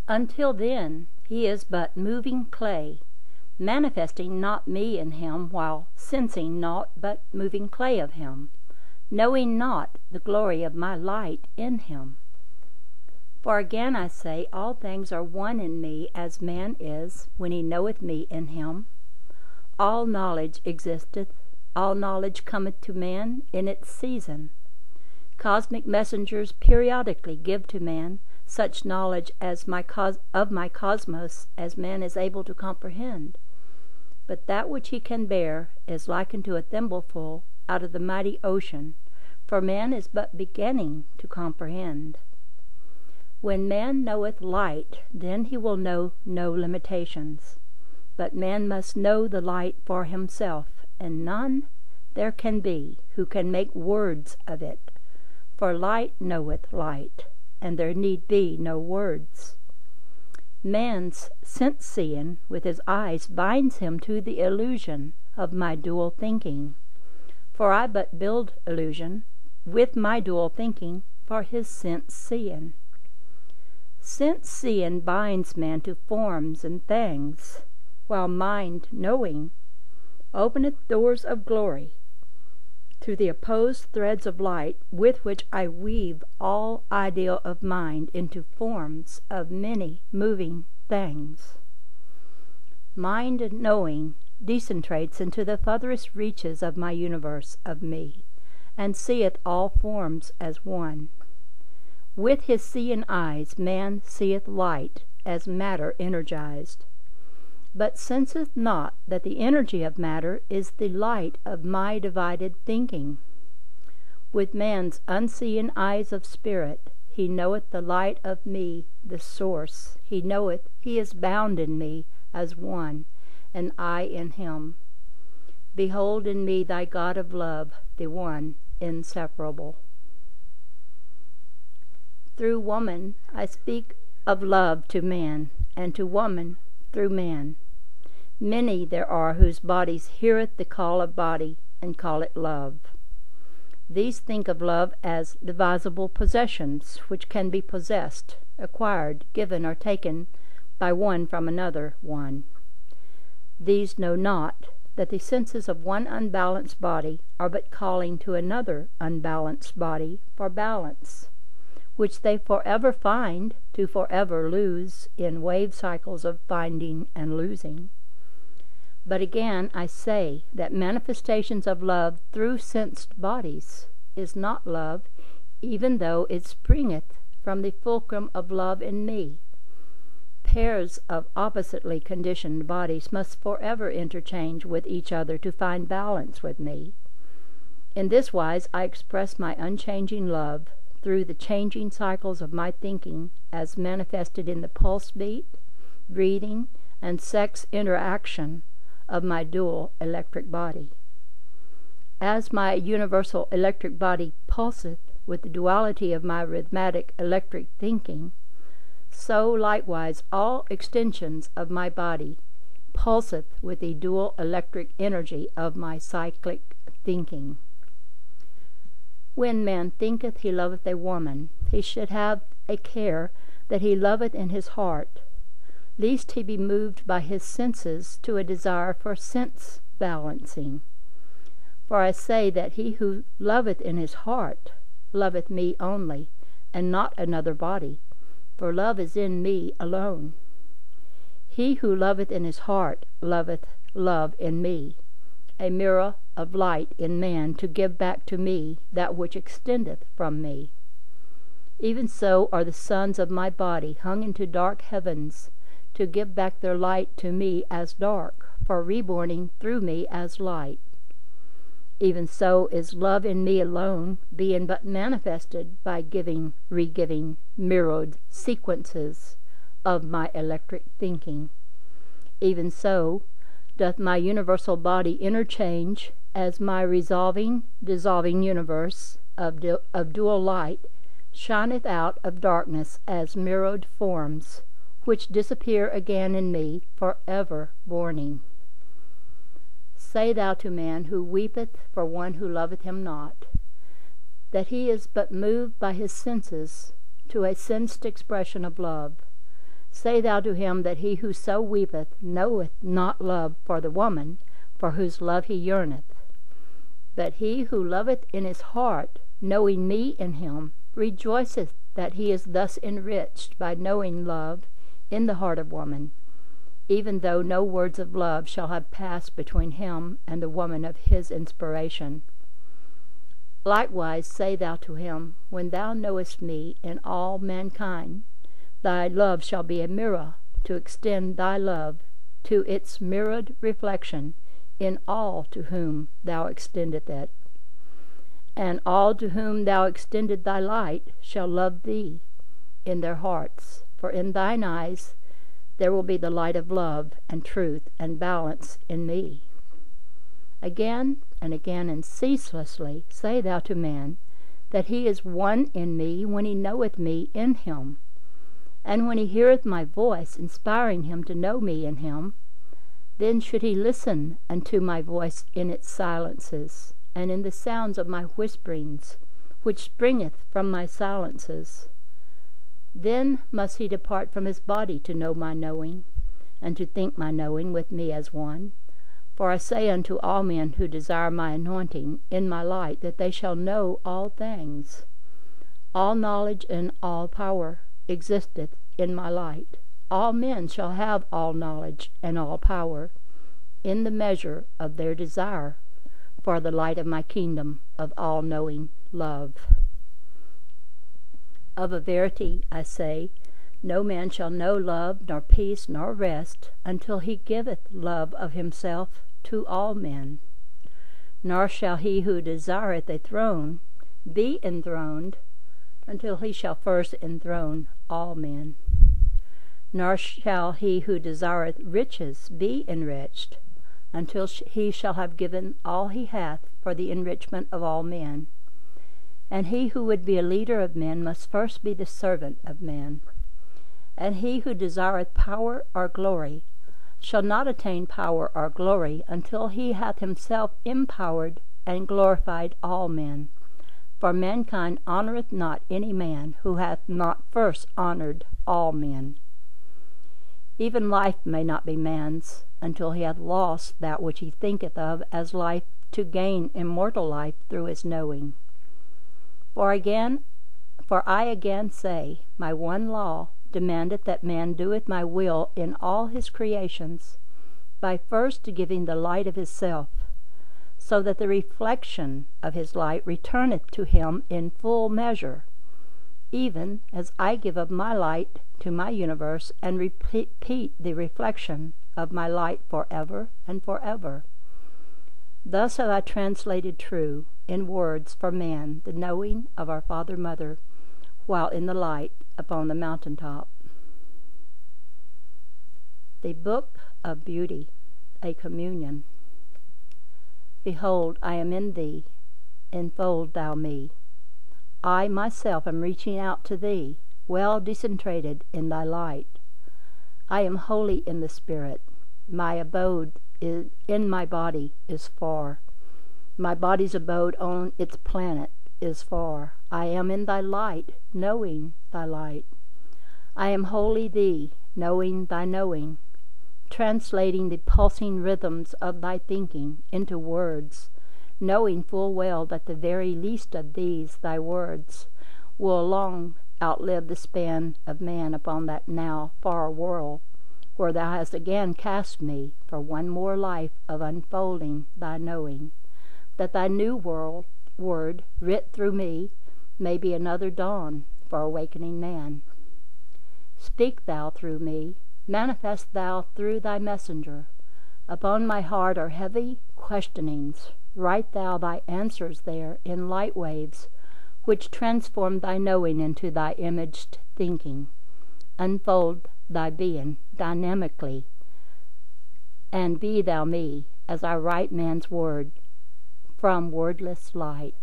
Until then he is but moving clay, manifesting not me in him, while sensing naught but moving clay of him, knowing not the glory of my light in him. For again I say, all things are one in me, as man is, when he knoweth me in him. All knowledge existeth, all knowledge cometh to man in its season. Cosmic messengers periodically give to man such knowledge as of my cosmos as man is able to comprehend. But that which he can bear is likened to a thimbleful out of the mighty ocean, for man is but beginning to comprehend. When man knoweth light, then he will know no limitations. But man must know the light for himself, and none there can be who can make words of it. For light knoweth light, and there need be no words. Man's sense-seeing with his eyes binds him to the illusion of my dual thinking. For I but build illusion with my dual thinking for his sense-seeing. Sense-seeing binds man to forms and things, while mind knowing openeth doors of glory to the opposed threads of light with which I weave all ideal of mind into forms of many moving things. Mind knowing decentrates into the furthest reaches of my universe of me, and seeth all forms as one. With his seeing eyes man seeth light as matter energized, but senseth not that the energy of matter is the light of my divided thinking. With man's unseeing eyes of spirit, he knoweth the light of me, the source. He knoweth he is bound in me as one, and I in him. Behold in me thy God of love, the one inseparable. Through woman I speak of love to man, and to woman through man. Many there are whose bodies heareth the call of body, and call it love. These think of love as divisible possessions, which can be possessed, acquired, given, or taken by one from another one. These know not that the senses of one unbalanced body are but calling to another unbalanced body for balance, which they forever find to forever lose in wave cycles of finding and losing. But again I say that manifestations of love through sensed bodies is not love, even though it springeth from the fulcrum of love in me. Pairs of oppositely conditioned bodies must forever interchange with each other to find balance with me. In this wise I express my unchanging love through the changing cycles of my thinking as manifested in the pulse beat, breathing, and sex interaction of my dual electric body. As my universal electric body pulseth with the duality of my rhythmic electric thinking, so likewise all extensions of my body pulseth with the dual electric energy of my cyclic thinking. When man thinketh he loveth a woman, he should have a care that he loveth in his heart, lest he be moved by his senses to a desire for sense balancing. For I say that he who loveth in his heart loveth me only, and not another body, for love is in me alone. He who loveth in his heart loveth love in me, a mirror of light in man to give back to me that which extendeth from me. Even so are the sons of my body hung into dark heavens, to give back their light to me as dark, for reborning through me as light. Even so is love in me alone, being but manifested by giving, re-giving, mirrored sequences of my electric thinking. Even so doth my universal body interchange as my resolving, dissolving universe of dual light shineth out of darkness as mirrored forms, which disappear again in me, forever borning. Say thou to man who weepeth for one who loveth him not, that he is but moved by his senses to a sensed expression of love. Say thou to him that he who so weepeth knoweth not love for the woman, for whose love he yearneth. But he who loveth in his heart, knowing me in him, rejoiceth that he is thus enriched by knowing love in the heart of woman, even though no words of love shall have passed between him and the woman of his inspiration. Likewise say thou to him, when thou knowest me in all mankind, thy love shall be a mirror to extend thy love to its mirrored reflection in all to whom thou extendeth it. And all to whom thou extended thy light shall love thee in their hearts, for in thine eyes there will be the light of love and truth and balance in me. Again and again and ceaselessly say thou to man that he is one in me when he knoweth me in him, and when he heareth my voice inspiring him to know me in him, then should he listen unto my voice in its silences, and in the sounds of my whisperings, which springeth from my silences. Then must he depart from his body to know my knowing, and to think my knowing with me as one. For I say unto all men who desire my anointing in my light, that they shall know all things. All knowledge and all power existeth in my light. All men shall have all knowledge and all power, in the measure of their desire, for the light of my kingdom of all-knowing love. Of a verity I say, no man shall know love, nor peace, nor rest, until he giveth love of himself to all men. Nor shall he who desireth a throne be enthroned, until he shall first enthrone all men. Nor shall he who desireth riches be enriched, until he shall have given all he hath for the enrichment of all men. And he who would be a leader of men must first be the servant of men. And he who desireth power or glory shall not attain power or glory until he hath himself empowered and glorified all men. For mankind honoureth not any man who hath not first honoured all men. Even life may not be man's until he hath lost that which he thinketh of as life, to gain immortal life through his knowing. For I again say, my one law demandeth that man doeth my will in all his creations, by first giving the light of his self, so that the reflection of his light returneth to him in full measure, even as I give of my light to my universe, and repeat the reflection of my light forever and forever. Thus have I translated true in words for man the knowing of our Father Mother, while in the light upon the mountaintop. The Book of Beauty, a Communion. Behold, I am in thee, enfold thou me. I myself am reaching out to thee, well decentrated in thy light. I am holy in the spirit. My abode in my body is far. My body's abode on its planet is far. I am in thy light, knowing thy light. I am wholly thee, knowing thy knowing, translating the pulsing rhythms of thy thinking into words, knowing full well that the very least of these thy words will long outlive the span of man upon that now far world, where thou hast again cast me for one more life of unfolding thy knowing, that thy new word, writ through me, may be another dawn for awakening man. Speak thou through me, manifest thou through thy messenger. Upon my heart are heavy questionings. Write thou thy answers there in light waves, which transform thy knowing into thy imaged thinking. Unfold thy being dynamically, and be thou me, as I write man's word from wordless light.